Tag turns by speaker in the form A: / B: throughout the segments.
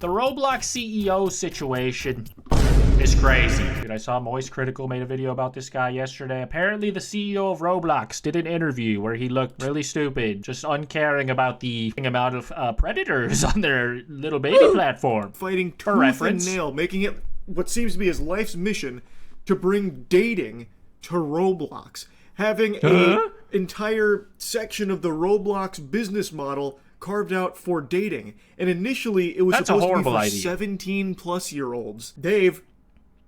A: The Roblox CEO situation is crazy. Dude, I saw Moist Critical made a video about this guy yesterday. Apparently the CEO of Roblox did an interview where he looked really stupid, just uncaring about the amount of predators on their little baby platform.
B: Fighting tooth and nail, making it what seems to be his life's mission to bring dating to Roblox. Having an entire section of the Roblox business model carved out for dating. And initially it was supposed to be for 17-plus-year-olds. Dave,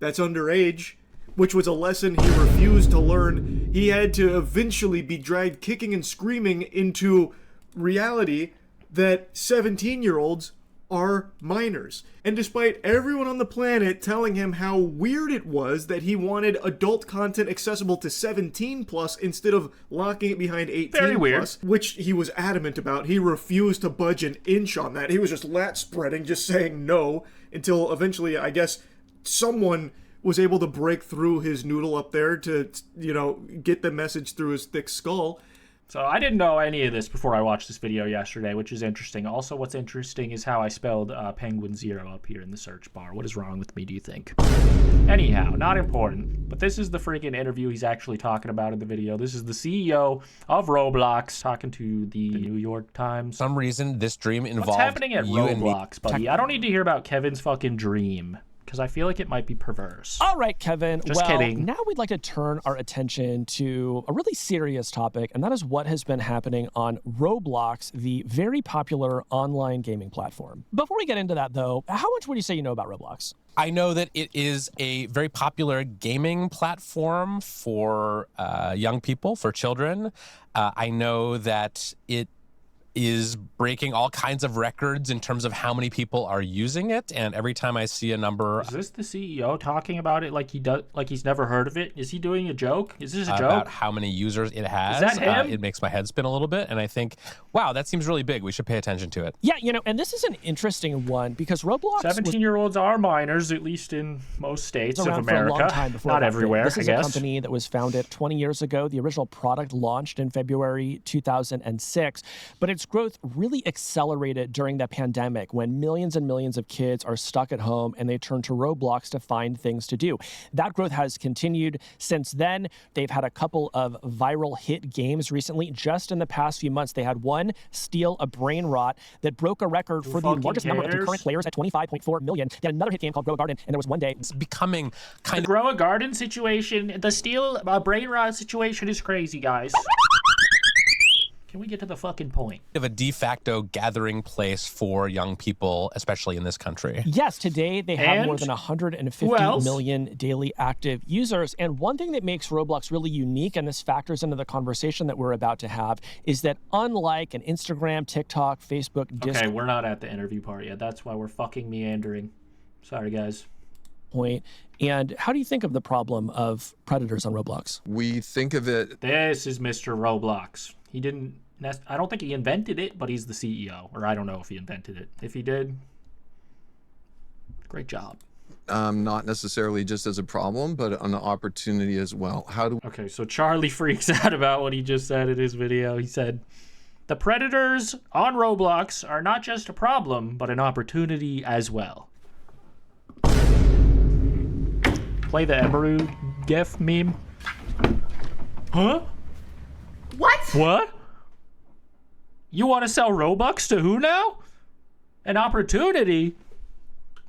B: that's underage, which was a lesson he refused to learn. He had to eventually be dragged kicking and screaming into reality that 17-year-olds are minors. And despite everyone on the planet telling him how weird it was that he wanted adult content accessible to 17 plus instead of locking it behind 18
A: Very weird.
B: plus, which he was adamant about, he refused to budge an inch on that. He was just lat spreading, just saying no, until eventually, I guess, someone was able to break through his noodle up there to, you know, get the message through his thick skull.
A: So I didn't know any of this before I watched this video yesterday, which is interesting. Also, what's interesting is how I spelled Penguin Zero up here in the search bar. What is wrong with me, do you think? Anyhow, not important. But this is the freaking interview he's actually talking about in the video. This is the CEO of Roblox talking to the New York Times.
C: For some reason, this dream involved
A: What's happening at
C: you
A: Roblox, buddy? I don't need to hear about Kevin's fucking dream, because I feel like it might be perverse.
D: All right, Kevin.
A: Just kidding.
D: Now we'd like to turn our attention to a really serious topic, and that is what has been happening on Roblox, the very popular online gaming platform. Before we get into that, though, how much would you say you know about Roblox?
C: I know that it is a very popular gaming platform for young people, for children. I know that it is breaking all kinds of records in terms of how many people are using it, and every time I see a number.
A: Is this the CEO talking about it like he does, like he's never heard of it? Is he doing a joke? Is this a joke?
C: About how many users it has.
A: Is that him?
C: It makes my head spin a little bit, and I think, wow, that seems really big. We should pay attention to it.
D: Yeah, you know, and this is an interesting one because Roblox
A: 17-year-olds are minors, at least in most states of
D: around
A: America.
D: For a long time before
A: Not everywhere,
D: This is
A: I
D: a
A: guess.
D: company that was founded 20 years ago. The original product launched in February 2006, but its growth really accelerated during the pandemic when millions and millions of kids are stuck at home and they turn to Roblox to find things to do. That growth has continued since then. They've had a couple of viral hit games recently. Just in the past few months, they had one, Steal a Brain Rot, that broke a record for the largest number of concurrent players at 25.4 million. They had another hit game called Grow a Garden, and there was one day.
C: It's becoming kind
A: The Grow a Garden situation, the Steal a Brain Rot situation is crazy, guys. Can we get to the fucking point?
C: of a de facto gathering place for young people, especially in this country.
D: Yes, today they have
A: And
D: more than 150 million daily active users. And one thing that makes Roblox really unique, and this factors into the conversation that we're about to have, is that unlike an Instagram, TikTok, Facebook,
A: Okay, we're not at the interview part yet. That's why we're fucking meandering. Sorry, guys.
D: point. And how do you think of the problem of predators on Roblox?
E: We think of it.
A: This is Mr. Roblox. He didn't, I don't think he invented it, but he's the CEO. Or I don't know if he invented it. If he did, great job.
E: Not necessarily just as a problem, but an opportunity as well. How do
A: Okay, so Charlie freaks out about what he just said in his video. He said, the predators on Roblox are not just a problem, but an opportunity as well. Play the Emeru GIF meme. Huh?
F: What?
A: What? You want to sell Robux to who now? An opportunity?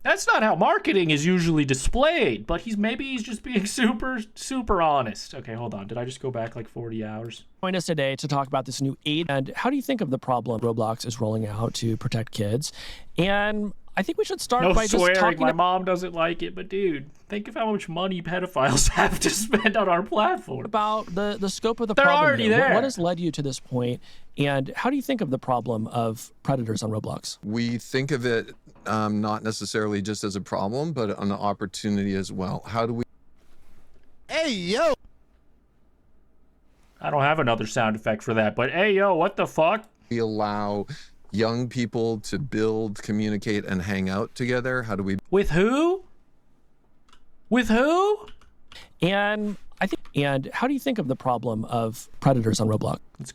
A: That's not how marketing is usually displayed, but maybe he's just being super honest. Okay, hold on. Did I just go back like 40 hours?
D: Join us today to talk about this new aid. And how do you think of the problem Roblox is rolling out to protect kids? And I think we should start
A: No
D: by
A: swearing.
D: just talking
A: My mom doesn't like it, but dude, think of how much money pedophiles have to spend on our platform.
D: about the scope of the
A: They're
D: problem.
A: already
D: here.
A: there.
D: What has led you to this point? And how do you think of the problem of predators on Roblox?
E: we think of it not necessarily just as a problem, but an opportunity as well. How do we?
G: Hey, yo!
A: I don't have another sound effect for that, but hey, yo, what the fuck?
E: We allow young people to build, communicate, and hang out together? How do we?
A: With who? With who?
D: And And how do you think of the problem of predators on Roblox?
A: Let's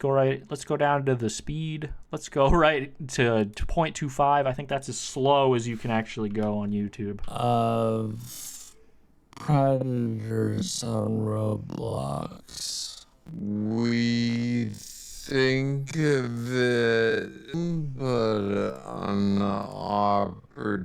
A: go down to the speed. Let's go right to 0.25. I think that's as slow as you can actually go on YouTube.
D: Of predators on Roblox.
E: We think of it, but an opportunity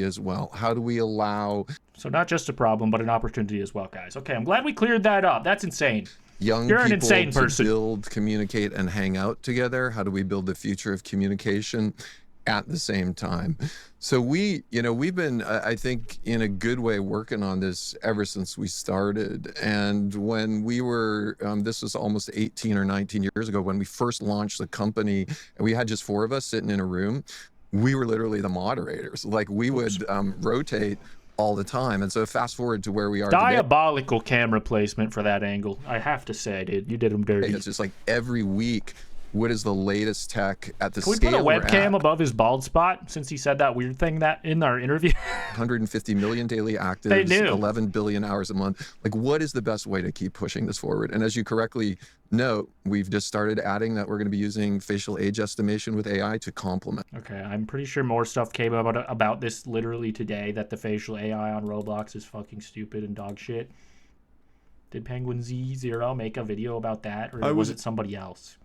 E: as well. How do we allow
A: So not just a problem, but an opportunity as well, guys. Okay, I'm glad we cleared that up. That's insane.
E: young
A: You're an
E: people
A: insane
E: to
A: person.
E: build, communicate, and hang out together? How do we build the future of communication at the same time? So we've been, I think, in a good way working on this ever since we started. And when we were, this was almost 18 or 19 years ago, when we first launched the company, and we had just 4 of us sitting in a room, we were literally the moderators. Like, we would rotate all the time. And so fast forward to where we are today.
A: Diabolical camera placement for that angle. I have to say, dude, you did them dirty.
E: It's just like every week, what is the latest tech at the
A: Can we
E: scale
A: put a
E: we're
A: webcam
E: at?
A: above his bald spot since he said that weird thing that in our interview?
E: 150 million daily actives,
A: They do.
E: 11 billion hours a month. Like, what is the best way to keep pushing this forward? And as you correctly note, we've just started adding that we're going to be using facial age estimation with AI to complement.
A: Okay, I'm pretty sure more stuff came about this literally today, that the facial AI on Roblox is fucking stupid and dog shit. Did Penguin Z0 make a video about that, or was it somebody else?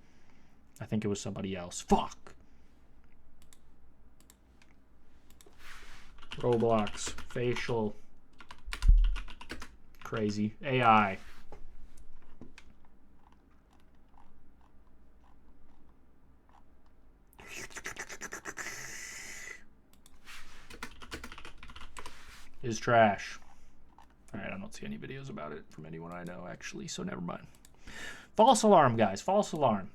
A: I think it was somebody else. Fuck! Roblox, facial, crazy, AI. Is trash. Alright, I don't see any videos about it from anyone I know, actually, so never mind. False alarm, guys. False alarm.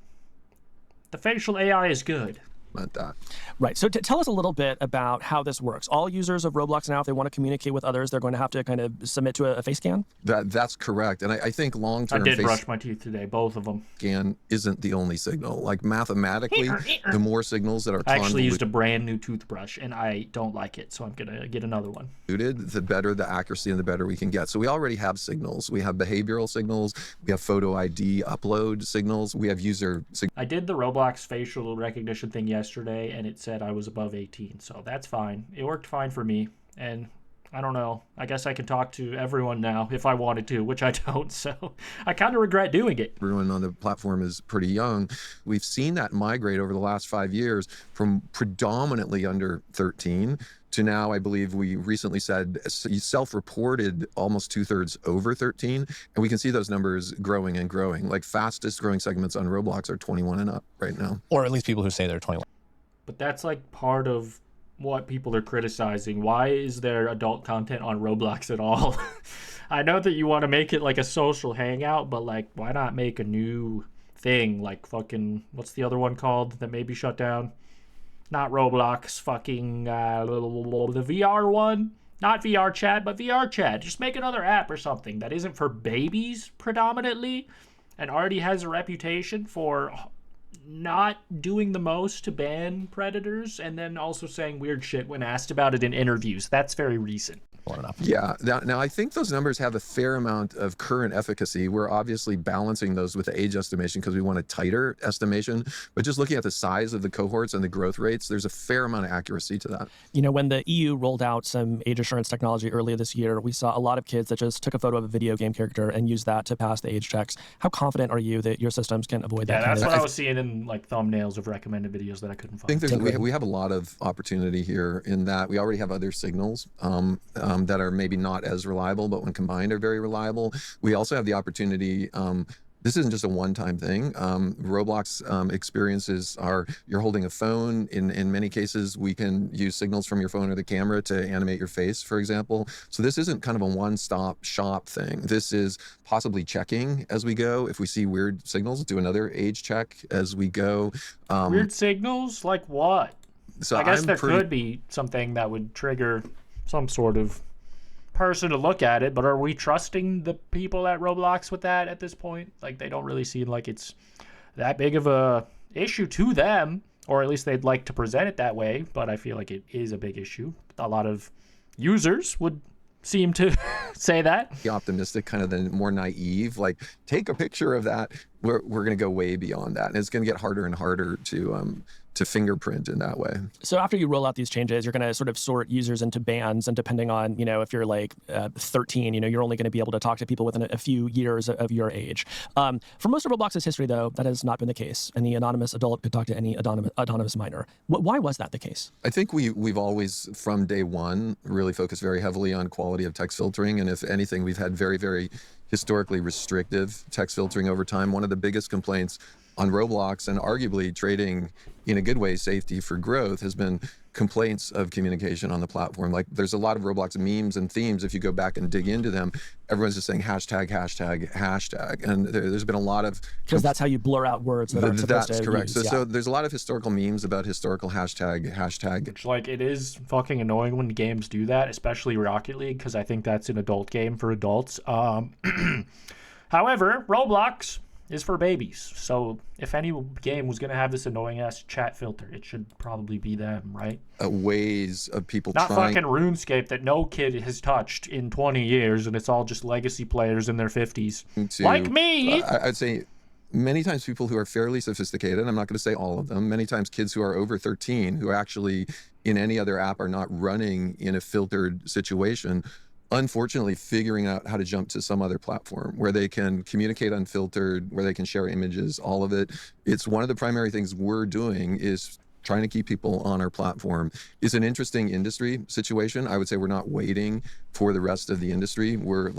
A: The facial AI is good.
E: About that.
D: Right. So tell us a little bit about how this works. All users of Roblox now, if they want to communicate with others, they're going to have to kind of submit to a face scan?
E: That's correct. And I think
A: I
E: long-term
A: did
E: face
A: brush my teeth today, both of them.
E: scan isn't the only signal. Like, mathematically, the more signals that are
A: I actually used
E: convoluted,
A: a brand new toothbrush, and I don't like it, so I'm going to get another one.
E: the better the accuracy and the better we can get. So we already have signals. We have behavioral signals. We have photo ID upload signals. We have user signals.
A: I did the Roblox facial recognition thing yesterday, and it said I was above 18, so that's fine. It worked fine for me, and I don't know. I guess I can talk to everyone now if I wanted to, which I don't, so I kind of regret doing it.
E: Everyone on the platform is pretty young. We've seen that migrate over the last 5 years from predominantly under 13 to now, I believe we recently said self-reported almost 2/3 over 13. And we can see those numbers growing and growing. Like, fastest growing segments on Roblox are 21 and up right now.
C: Or at least people who say they're 21.
A: But that's like part of what people are criticizing. Why is there adult content on Roblox at all? I know that you want to make it like a social hangout, but like, why not make a new thing like fucking, what's the other one called that may be shut down? Not Roblox, fucking the VR one. Not VR chat, but VR chat. Just make another app or something that isn't for babies predominantly and already has a reputation for not doing the most to ban predators, and then also saying weird shit when asked about it in interviews. That's very recent.
C: Enough.
E: Yeah. Now, I think those numbers have a fair amount of current efficacy. We're obviously balancing those with the age estimation because we want a tighter estimation. But just looking at the size of the cohorts and the growth rates, there's a fair amount of accuracy to that.
D: You know, when the EU rolled out some age assurance technology earlier this year, we saw a lot of kids that just took a photo of a video game character and used that to pass the age checks. How confident are you that your systems can avoid that?
A: Yeah, that's
D: kind
A: what
D: of...
A: I was seeing in like thumbnails of recommended videos that I couldn't
E: I
A: find.
E: think we have a lot of opportunity here in that we already have other signals that are maybe not as reliable, but when combined are very reliable. We also have the opportunity, this isn't just a one-time thing. Roblox experiences are, you're holding a phone. In many cases, we can use signals from your phone or the camera to animate your face, for example. So this isn't kind of a one-stop shop thing. This is possibly checking as we go. If we see weird signals, do another age check as we go.
A: Weird signals? Like what?
E: So
A: I guess
E: I'm
A: there
E: pretty-
A: could be something that would trigger some sort of person to look at it, but are we trusting the people at Roblox with that at this point? Like, they don't really seem like it's that big of a issue to them, or at least they'd like to present it that way, but I feel like it is a big issue. A lot of users would seem to say that.
E: The optimistic, kind of the more naive, like take a picture of that. We're going to go way beyond that. And it's going to get harder and harder to fingerprint in that way.
D: So after you roll out these changes, you're going to sort of sort users into bands, and depending on, if you're like 13, you're only going to be able to talk to people within a few years of your age. For most of Roblox's history, though, that has not been the case. Any anonymous adult could talk to any anonymous minor. Why was that the case?
E: I think we've always, from day one, really focused very heavily on quality of text filtering. And if anything, we've had very, very historically restrictive text filtering over time. One of the biggest complaints on Roblox, and arguably trading in a good way safety for growth, has been complaints of communication on the platform. Like there's a lot of Roblox memes and themes. If you go back and dig into them, everyone's just saying hashtag, hashtag, hashtag. And there's been a lot of...
D: Because that's how you blur out words that aren't supposed to
E: That's correct.
D: use,
E: So there's a lot of historical memes about historical hashtag.
A: Which, like, it is fucking annoying when games do that, especially Rocket League, because I think that's an adult game for adults. However, Roblox is for babies. So if any game was going to have this annoying ass chat filter, it should probably be them, right?
E: Ways of people
A: Not
E: trying...
A: fucking RuneScape that no kid has touched in 20 years, and it's all just legacy players in their 50s. Like me!
E: I'd say many times people who are fairly sophisticated, I'm not going to say all of them, many times kids who are over 13 who actually in any other app are not running in a filtered situation, unfortunately figuring out how to jump to some other platform where they can communicate unfiltered, where they can share images, all of it. It's one of the primary things we're doing is trying to keep people on our platform. It's an interesting industry situation. I would say we're not waiting for the rest of the industry. We're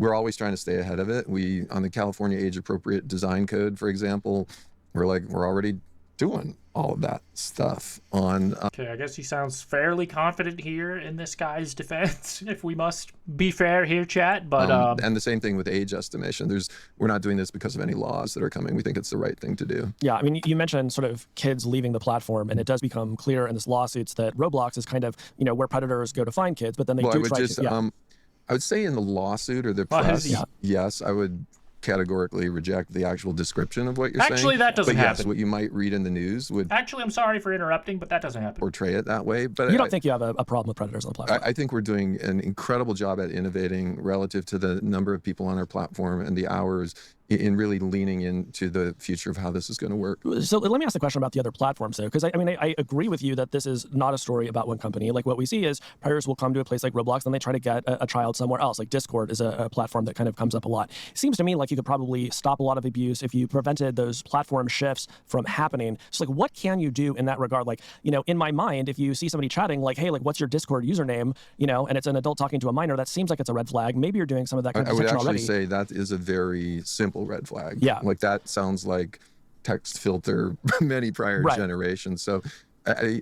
E: always trying to stay ahead of it. We, on the California Age Appropriate Design Code, for example, we're already doing all of that stuff on...
A: Okay, I guess he sounds fairly confident here in this guy's defense, if we must be fair here, chat, but...
E: and the same thing with age estimation. We're not doing this because of any laws that are coming. We think it's the right thing to do.
D: Yeah, I mean, you mentioned sort of kids leaving the platform, and it does become clear in this lawsuits that Roblox is kind of, where predators go to find kids, but then they
E: I would say in the lawsuit or the press, yes, I would categorically reject the actual description of what you're saying.
A: Actually, that doesn't happen.
E: Yes, what you might read in the news would...
A: Actually, I'm sorry for interrupting, but that doesn't happen.
E: ...portray it that way. But
D: you don't think you have a problem with predators on the platform?
E: I think we're doing an incredible job at innovating relative to the number of people on our platform and the hours in really leaning into the future of how this is going to work.
D: So let me ask the question about the other platforms, though, because I agree with you that this is not a story about one company. Like what we see is predators will come to a place like Roblox, then they try to get a child somewhere else. Like Discord is a platform that kind of comes up a lot. It seems to me like you could probably stop a lot of abuse if you prevented those platform shifts from happening. So like, what can you do in that regard? Like, in my mind, if you see somebody chatting like, hey, like, what's your Discord username? And it's an adult talking to a minor, that seems like it's a red flag. Maybe you're doing some of that kind of protection already.
E: I would actually say that is a very simple red flag.
D: Yeah.
E: Like that sounds like text filter many prior generations. So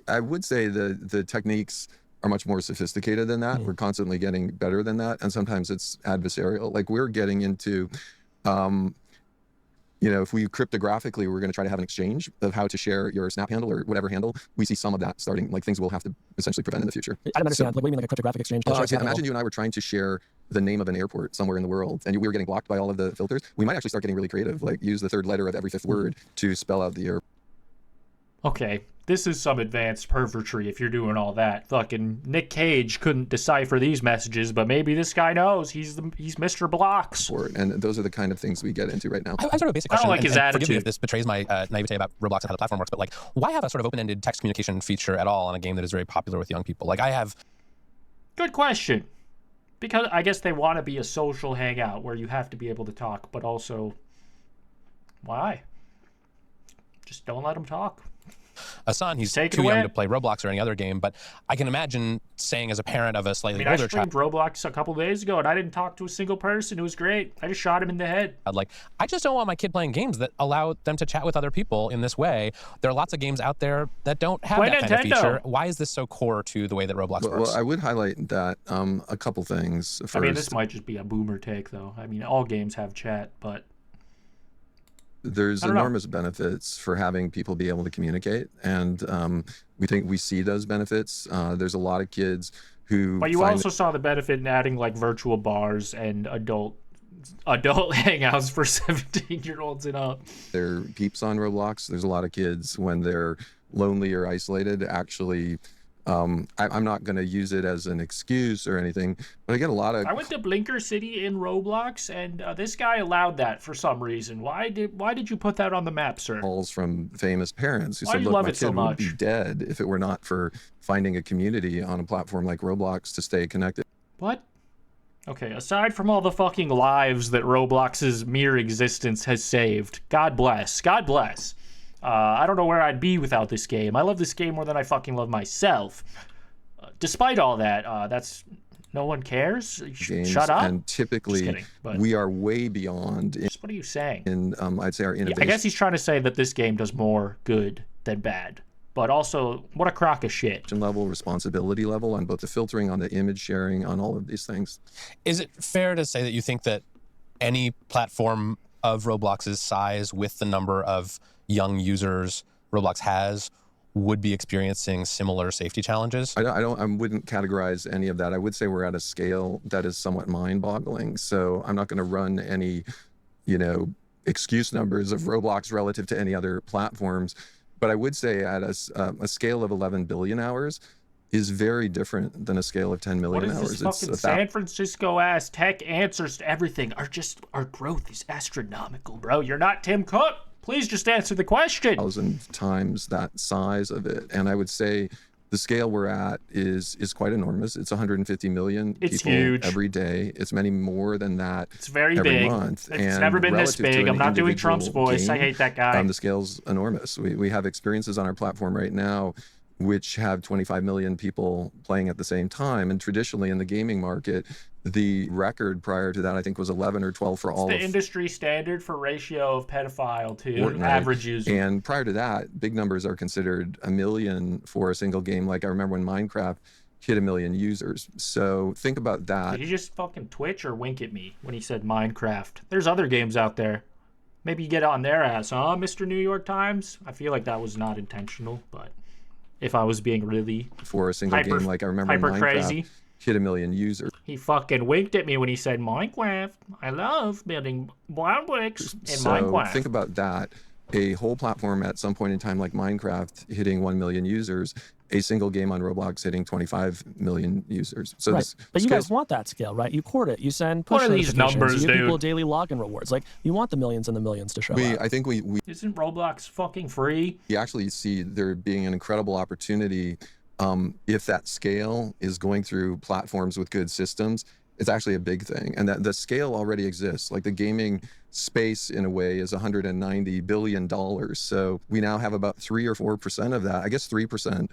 E: I would say the techniques are much more sophisticated than that. We're constantly getting better than that. And sometimes it's adversarial. Like we're getting into, if we cryptographically, we're going to try to have an exchange of how to share your Snap handle or whatever handle. We see some of that starting, like things we'll have to essentially prevent in the future.
D: I don't understand. Like, what do you mean, like a cryptographic exchange?
E: Imagine you and I were trying to share the name of an airport somewhere in the world, and we were getting blocked by all of the filters. We might actually start getting really creative, like use the third letter of every fifth word to spell out the airport.
A: Okay, this is some advanced pervertry if you're doing all that. Fucking Nick Cage couldn't decipher these messages, but maybe this guy knows. He's Mr. Blocks.
E: And those are the kind of things we get into right now.
C: I sort of a basic question.
A: I don't like his attitude.
C: Forgive me if this betrays my naivete about Roblox and how the platform works, but like, why have a sort of open-ended text communication feature at all on a game that is very popular with young people? Like I have...
A: Good question. Because I guess they want to be a social hangout where you have to be able to talk, but also, why? Just don't let them talk.
C: A son, he's too young to play Roblox or any other game, but I can imagine saying as a parent of a slightly older
A: child. I streamed Roblox a couple days ago, and I didn't talk to a single person. It was great. I just shot him in the head.
C: I just don't want my kid playing games that allow them to chat with other people in this way. There are lots of games out there that don't have that kind of feature. Why is this so core to the way that Roblox works?
E: Well, I would highlight that a couple things. First,
A: this might just be a boomer take, though. All games have chat, but...
E: There's enormous benefits for having people be able to communicate, and we see those benefits. There's a lot of kids who...
A: But you also saw the benefit in adding like virtual bars and adult hangouts for 17-year-olds and up.
E: There are peeps on Roblox. There's a lot of kids when they're lonely or isolated actually I'm not going to use it as an excuse or anything, but I get a lot of
A: I went to Blinker City in Roblox, and this guy allowed that for some reason. Why did you put that on the map, sir?
E: calls from famous parents who
A: Why
E: said,
A: do you
E: look,
A: love
E: my
A: it so
E: kid would be
A: much?
E: dead if it were not for finding a community on a platform like Roblox to stay connected.
A: What? Okay, aside from all the fucking lives that Roblox's mere existence has saved, God bless. God bless. I don't know where I'd be without this game. I love this game more than I fucking love myself. Despite all that, that's... No one cares?
E: Games,
A: Shut up?
E: and typically,
A: Just kidding, but-
E: we are way beyond
A: What are you saying?
E: I'd say our
A: Yeah,
E: innovation.
A: I guess he's trying to say that this game does more good than bad. But also, what a crock of shit.
E: level, responsibility level on both the filtering, on the image sharing, on all of these things.
C: Is it fair to say that you think that any platform of Roblox's size with the number of young users Roblox has would be experiencing similar safety challenges?
E: I wouldn't categorize any of that. I would say we're at a scale that is somewhat mind-boggling. So I'm not going to run any, excuse numbers of Roblox relative to any other platforms. But I would say at a scale of 11 billion hours is very different than a scale of 10 million
A: What is
E: hours.
A: this fucking San Francisco-ass tech answers to everything? Our growth is astronomical, bro. You're not Tim Cook. Please just answer the question.
E: 1,000 times that size of it. And I would say the scale we're at is quite enormous. It's 150 million
A: It's
E: people
A: huge.
E: every day. It's many more than that.
A: It's very
E: every
A: big.
E: month.
A: It's
E: And
A: never been this
E: relative to
A: big.
E: an
A: I'm not doing Trump's
E: individual
A: voice. I
E: game,
A: hate that guy.
E: The scale's enormous. We have experiences on our platform right now which have 25 million people playing at the same time. And traditionally in the gaming market, the record prior to that, I think, was 11 or 12 for all
A: the
E: of
A: industry standard for ratio of pedophile to
E: Fortnite.
A: average user.
E: And prior to that, big numbers are considered 1 million for a single game. Like I remember when Minecraft hit 1 million users. So think about that.
A: Did he just fucking twitch or wink at me when he said Minecraft? There's other games out there. Maybe you get on their ass, huh, Mr. New York Times? I feel like that was not intentional, but if I was being really
E: For a single game, like I remember
A: hyper
E: Minecraft
A: crazy.
E: hit 1 million users.
A: He fucking winked at me when he said Minecraft. I love building wild bricks in
E: So
A: Minecraft.
E: think about that. A whole platform at some point in time, like Minecraft, hitting 1 million users, a single game on Roblox hitting 25 million users. So
D: Right.
E: this
D: But you
E: scale's-
D: guys want that scale, right? You court it. You send push
A: What are these
D: notifications.
A: numbers,
D: you give people
A: dude?
D: daily login rewards. Like, you want the millions and the millions to show up.
E: I think we
A: Isn't Roblox fucking free?
E: actually see there being an incredible opportunity if that scale is going through platforms with good systems. It's actually a big thing, and that the scale already exists. Like the gaming space in a way is $190 billion. So we now have about 3 or 4% of that, I guess 3%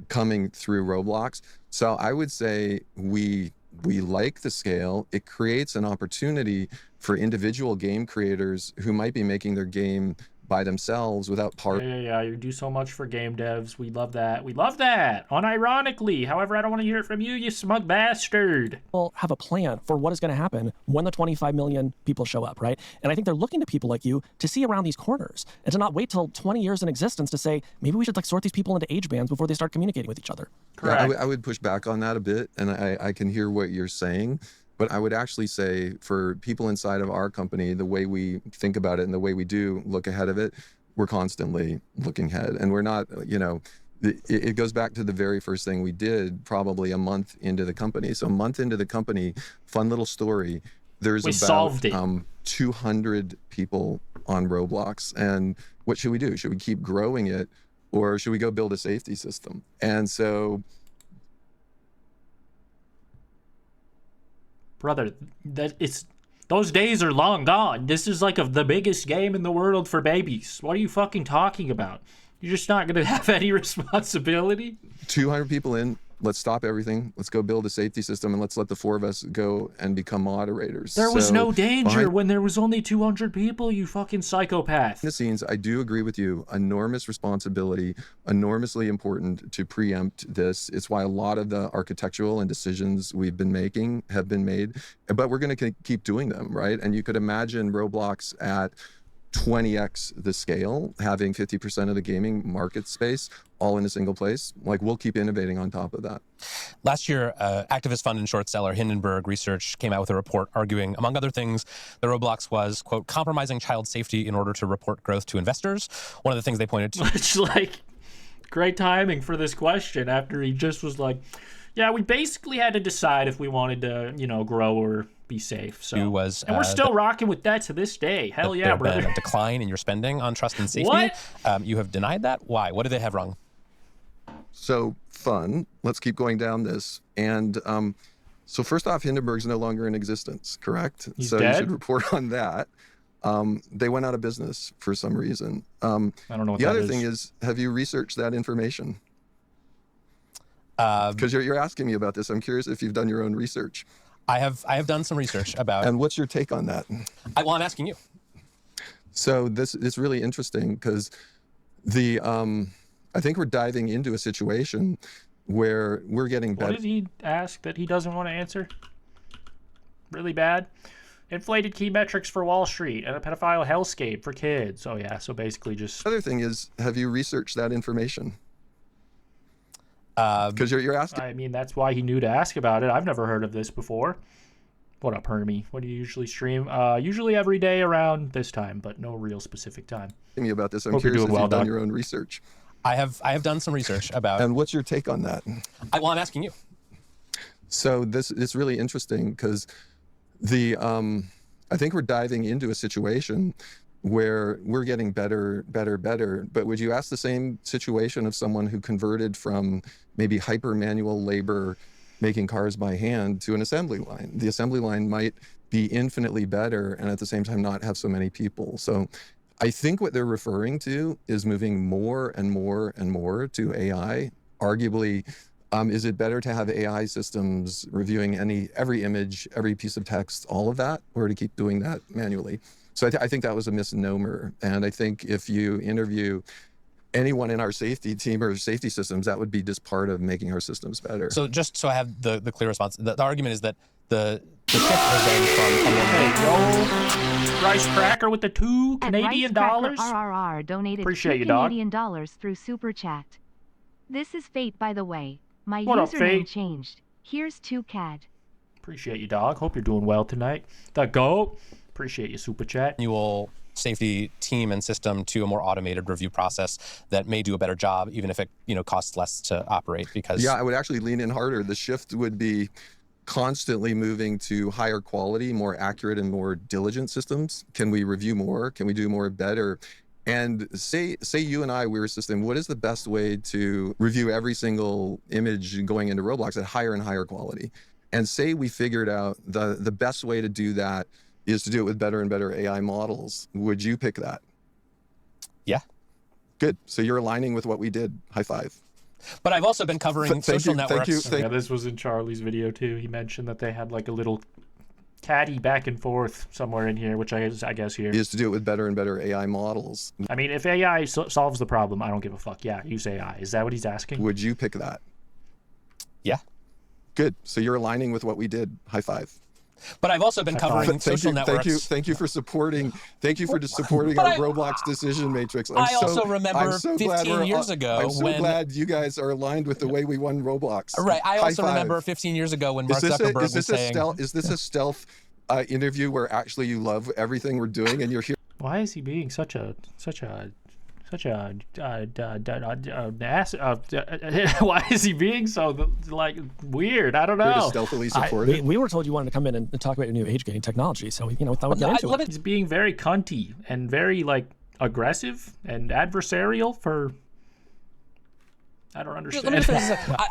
E: coming through Roblox. So I would say we like the scale. It creates an opportunity for individual game creators who might be making their game by themselves without
A: Yeah, you do so much for game devs. We love that. We love that. Unironically. However, I don't want to hear it from you, you smug bastard.
D: People have a plan for what is going to happen when the 25 million people show up, right? And I think they're looking to people like you to see around these corners and to not wait till 20 years in existence to say, maybe we should sort these people into age bands before they start communicating with each other.
A: Correct.
E: Yeah, I would push back on that a bit, and I can hear what you're saying, but I would actually say for people inside of our company, the way we think about it and the way we do look ahead of it, we're constantly looking ahead, and we're not, it goes back to the very first thing we did probably a month into the company. So a month into the company, fun little story, there's
A: We
E: about
A: solved it.
E: 200 people on Roblox, and what should we do? Should we keep growing it, or should we go build a safety system? And so
A: Brother, those days are long gone. This is like the biggest game in the world for babies. What are you fucking talking about? You're just not going to have any responsibility?
E: 200 people in, let's stop everything. Let's go build a safety system, and let's let the 4 of us go and become moderators.
A: There was
E: So,
A: no danger
E: behind
A: when there was only 200 people, you fucking psychopath.
E: the scenes, I do agree with you. Enormous responsibility, enormously important to preempt this. It's why a lot of the architectural and decisions we've been making have been made, but we're going to keep doing them, right? And you could imagine Roblox at 20x the scale, having 50% of the gaming market space all in a single place. Like, we'll keep innovating on top of that.
C: Last year, activist fund and short seller Hindenburg Research came out with a report arguing, among other things, that Roblox was, quote, compromising child safety in order to report growth to investors. One of the things they pointed to...
A: It's like, Great timing for this question after he just was like, yeah, we basically had to decide if we wanted to, grow or be safe. So, and we're still rocking with that to this day. Hell yeah, brother.
C: There's been a decline in your spending on trust and safety.
A: What?
C: You have denied that? Why? What did they have wrong?
E: So fun. Let's keep going down this. And so first off, Hindenburg's no longer in existence, correct?
A: He's
E: so
A: dead?
E: You should report on that. They went out of business for some reason.
A: I don't know what
E: the
A: that
E: other
A: is.
E: thing is, have you researched that information? Because you're asking me about this. I'm curious if you've done your own research.
C: I have done some research about.
E: And what's your take on that?
C: I'm asking you.
E: So this is really interesting because I think we're diving into a situation where we're getting better.
A: What did he ask that he doesn't want to answer? Really bad? Inflated key metrics for Wall Street and a pedophile hellscape for kids. Oh yeah, so basically just.
E: The other thing is, have you researched that information? Because you're asking.
A: I mean, that's why he knew to ask about it. I've never heard of this before. What up, Hermie? What do you usually stream? Usually every day around this time, but no real specific time.
E: Me about this. I'm
A: Hope you're
E: curious
A: doing
E: if
A: well,
E: you've done
A: Doc.
E: your own research.
C: I have done some research about.
E: And what's your take on that?
C: I'm asking you.
E: So this is really interesting because I think we're diving into a situation where we're getting better. But would you ask the same situation of someone who converted from maybe hyper manual labor, making cars by hand, to an assembly line? The assembly line might be infinitely better and at the same time not have so many people. So I think what they're referring to is moving more and more and more to AI. Arguably, is it better to have AI systems reviewing every image, every piece of text, all of that, or to keep doing that manually? So I think that was a misnomer. And I think if you interview anyone in our safety team or safety systems, that would be just part of making our systems better.
C: So just so I have the clear response, the argument is that the shift has been from
A: Yo, Rice Cracker with the $2 Canadian dollars.
F: RRR donated
A: Appreciate
F: 2
A: you, dog.
F: Canadian dollars through Super Chat. This is Fate, by the way. My
A: What up,
F: username
A: Fate?
F: changed. Here's 2 CAD.
A: Appreciate you, dog. Hope you're doing well tonight. The GOAT. Appreciate you, Super Chat.
C: annual safety team and system to a more automated review process that may do a better job, even if it costs less to operate. Because
E: yeah, I would actually lean in harder. The shift would be constantly moving to higher quality, more accurate, and more diligent systems. Can we review more? Can we do more better? And say you and I, we're a system, what is the best way to review every single image going into Roblox at higher and higher quality? And say we figured out the best way to do that is to do it with better and better AI models. Would you pick that?
C: Yeah.
E: Good. So you're aligning with what we did. High five.
C: But I've also been covering social networks.
A: Yeah, this was in Charlie's video too. He mentioned that they had like a little caddy back and forth somewhere in here, which I guess here
E: is to do it with better and better AI models.
A: I mean, if AI solves the problem, I don't give a fuck. Yeah, use AI. Is that what he's asking?
E: Would you pick that?
C: Yeah.
E: Good. So you're aligning with what we did. High five.
C: But I've also been covering social networks.
E: Thank you for supporting. Thank you for supporting our Roblox decision matrix.
C: I also remember 15 years ago
E: I'm so glad you guys are aligned with the way we won Roblox.
C: Right. I also remember 15 years ago when Mark Zuckerberg was saying,
E: "Is this a stealth interview where actually you love everything we're doing and you're here?"
A: Why is he being such a ass? Why is he being so like weird? I don't know.
E: To stealthily support it.
D: We were told you wanted to come in and talk about your new age gating technology, so we thought we'd get into it.
A: He's being very cunty and very like aggressive and adversarial for. I don't understand.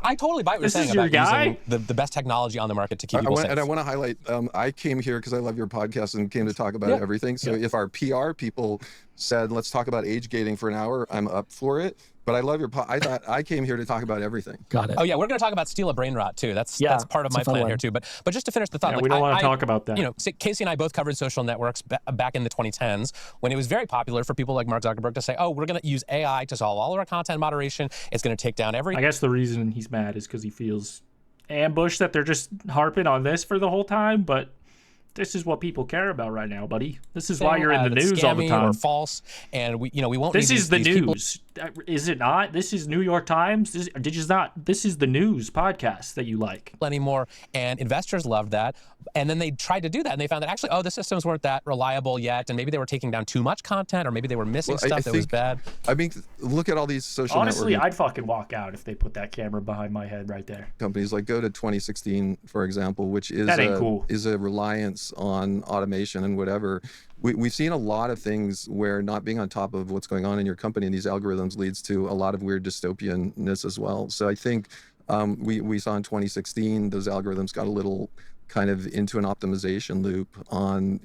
C: I totally buy what you're saying about using the best technology on the market to keep people safe.
E: And I want to highlight, I came here because I love your podcast and came to talk about everything. So if our PR people said, let's talk about age gating for an hour, I'm up for it. But I love your I thought I came here to talk about everything.
D: Got it.
C: Oh yeah, we're going to talk about steal a brain rot too. That's part of my plan here too. But just to finish the thought,
A: we don't want to talk about that.
C: Casey and I both covered social networks back in the 2010s when it was very popular for people like Mark Zuckerberg to say, "Oh, we're going to use AI to solve all of our content moderation. It's going to take down every."
A: I guess the reason he's mad is because he feels ambushed that they're just harping on this for the whole time. But This is what people care about right now, buddy. This is why you're in the
C: that's
A: news all the
C: scammy
A: time.
C: Or false, and we won't.
A: This
C: need
A: is the
C: these people-
A: news. Is it not? This is New York Times. This is the news podcast that you like.
C: anymore, and investors loved that. And then they tried to do that, and they found that actually, the systems weren't that reliable yet, and maybe they were taking down too much content, or maybe they were missing stuff that was bad.
E: I mean, look at all these social
A: Honestly,
E: networking
A: I'd fucking walk out if they put that camera behind my head right there.
E: companies. Like go to 2016, for example, which is
A: That ain't cool.
E: is a reliance on automation and whatever. We've seen a lot of things where not being on top of what's going on in your company and these algorithms leads to a lot of weird dystopianness as well. So I think we saw in 2016 those algorithms got a little kind of into an optimization loop on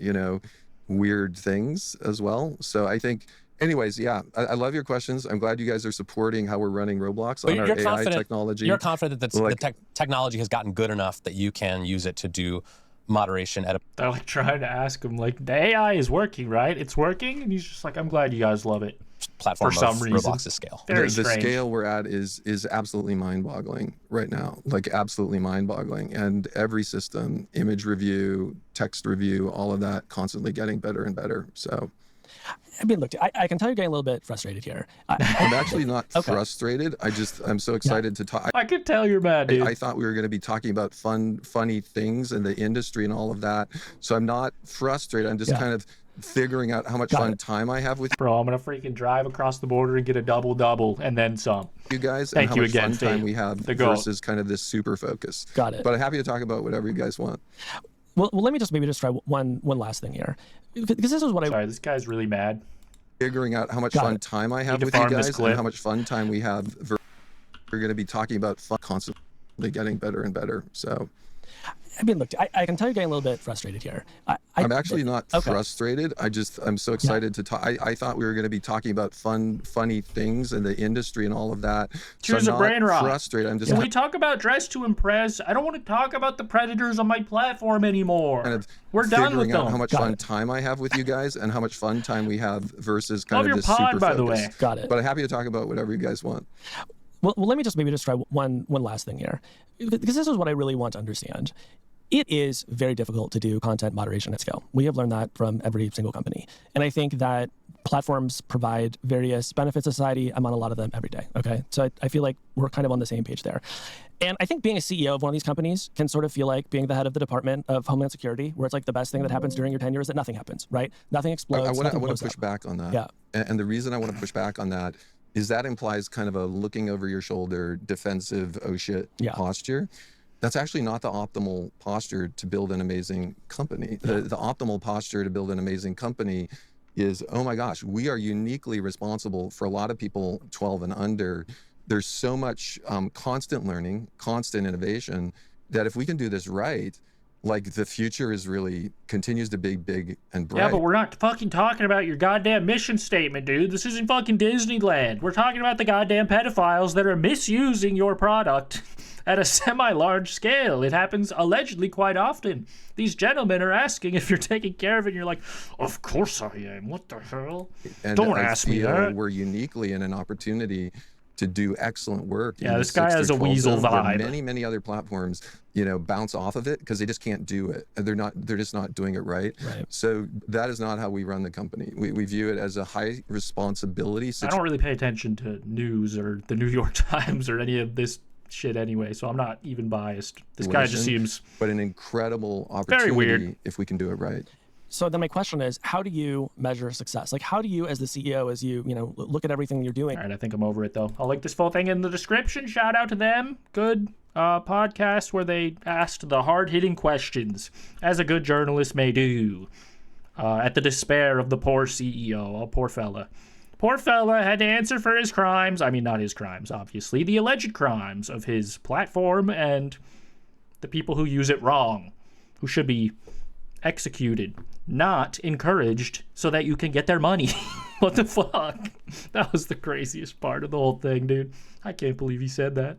E: weird things as well. So I think. Anyways, yeah, I love your questions. I'm glad you guys are supporting how we're running Roblox on our AI technology.
C: You're confident that the technology has gotten good enough that you can use it to do moderation at a
A: They're like trying to ask him, like, the AI is working, right? It's working? And he's just like, I'm glad you guys love it.
C: platform
A: For some
C: of
A: reason.
C: Roblox's scale.
A: Very
E: the
A: strange.
E: scale we're at is absolutely mind-boggling right now, like absolutely mind-boggling. And every system, image review, text review, all of that constantly getting better and better. So
D: I mean, look, I can tell you're getting a little bit frustrated here.
E: I'm actually not frustrated. I'm so excited to talk.
A: I could tell you're mad, dude.
E: I thought we were going to be talking about funny things in the industry and all of that. So I'm not frustrated. I'm just kind of figuring out how much fun time I have with
A: Bro, I'm going to freaking drive across the border and get a double-double and then some.
E: you guys
A: Thank
E: and
A: you
E: how much
A: again,
E: fun time
A: Fate.
E: we have
A: The goat.
E: versus kind of this super focus.
D: Got it.
E: But I'm happy to talk about whatever you guys want.
D: Well, let me just try one last thing here, because this is what
A: Sorry, this guy's really mad.
E: Figuring out how much
D: Got
E: fun
D: it.
E: time I have
A: to
E: with you
A: farm this
E: guys
A: clip.
E: and how much fun time we have. We're going to be talking about fun constantly getting better and better. So
D: I mean, look, I can tell you're getting a little bit frustrated here.
E: I'm actually not
D: Okay.
E: frustrated. I'm so excited to talk. I thought we were going to be talking about funny things in the industry and all of that.
A: Choose
E: so
A: a
E: I'm
A: brain
E: not
A: rot.
E: frustrated. I'm just
A: Can we talk about Dress to Impress? I don't want to talk about the predators on my platform anymore.
E: kind of
A: We're done with
E: figuring out
A: them.
E: how much
D: Got
E: fun
D: it.
E: time I have with you guys and how much fun time we have versus kind
A: Love
E: of
A: your
E: this
A: pod,
E: super
A: by the
E: focus.
A: way.
D: Got it.
E: But I'm happy to talk about whatever you guys want.
D: Well, let me just try one last thing here, because this is what I really want to understand. It is very difficult to do content moderation at scale. We have learned that from every single company. And I think that platforms provide various benefits to society. I'm on a lot of them every day, okay? So I feel like we're kind of on the same page there. And I think being a CEO of one of these companies can sort of feel like being the head of the Department of Homeland Security, where it's like the best thing that happens during your tenure is that nothing happens, right? Nothing explodes,
E: I want
D: nothing
E: to
D: blows
E: push
D: up.
E: back on that.
D: Yeah.
E: And the reason I want to push back on that is that implies kind of a looking over your shoulder, defensive, oh shit posture. That's actually not the optimal posture to build an amazing company. The optimal posture to build an amazing company is, oh my gosh, we are uniquely responsible for a lot of people 12 and under. There's so much constant learning, constant innovation, that if we can do this right, like the future is really continues to be big and bright.
A: Yeah, but we're not fucking talking about your goddamn mission statement, dude. This isn't fucking Disneyland. We're talking about the goddamn pedophiles that are misusing your product at a semi-large scale. It happens allegedly quite often. These gentlemen are asking if you're taking care of it, and you're like, of course I am. What the hell?
E: And
A: Don't
E: I
A: ask me
E: feel
A: that.
E: We're uniquely in an opportunity to do excellent work.
A: Yeah,
E: in
A: this
E: the
A: guy
E: 6
A: has
E: through
A: a
E: 12
A: weasel
E: zone, where
A: vibe.
E: many other platforms, bounce off of it because they just can't do it. And they're just not doing it right. So that is not how we run the company. We view it as a high responsibility
A: I
E: situation.
A: don't really pay attention to news or the New York Times or any of this shit anyway, so I'm not even biased. This guy just seems
E: But an incredible opportunity
A: very weird.
E: if we can do it right.
D: So then my question is, how do you measure success? Like, how do you, as the CEO, as you look at everything you're doing?
A: All right, I think I'm over it, though. I'll link this full thing in the description. Shout out to them. Good podcast where they asked the hard-hitting questions, as a good journalist may do, at the despair of the poor CEO. Oh, poor fella. Poor fella had to answer for his crimes. I mean, not his crimes, obviously. The alleged crimes of his platform and the people who use it wrong, who should be executed, not encouraged so that you can get their money. What the fuck? That was the craziest part of the whole thing, dude. I can't believe he said that.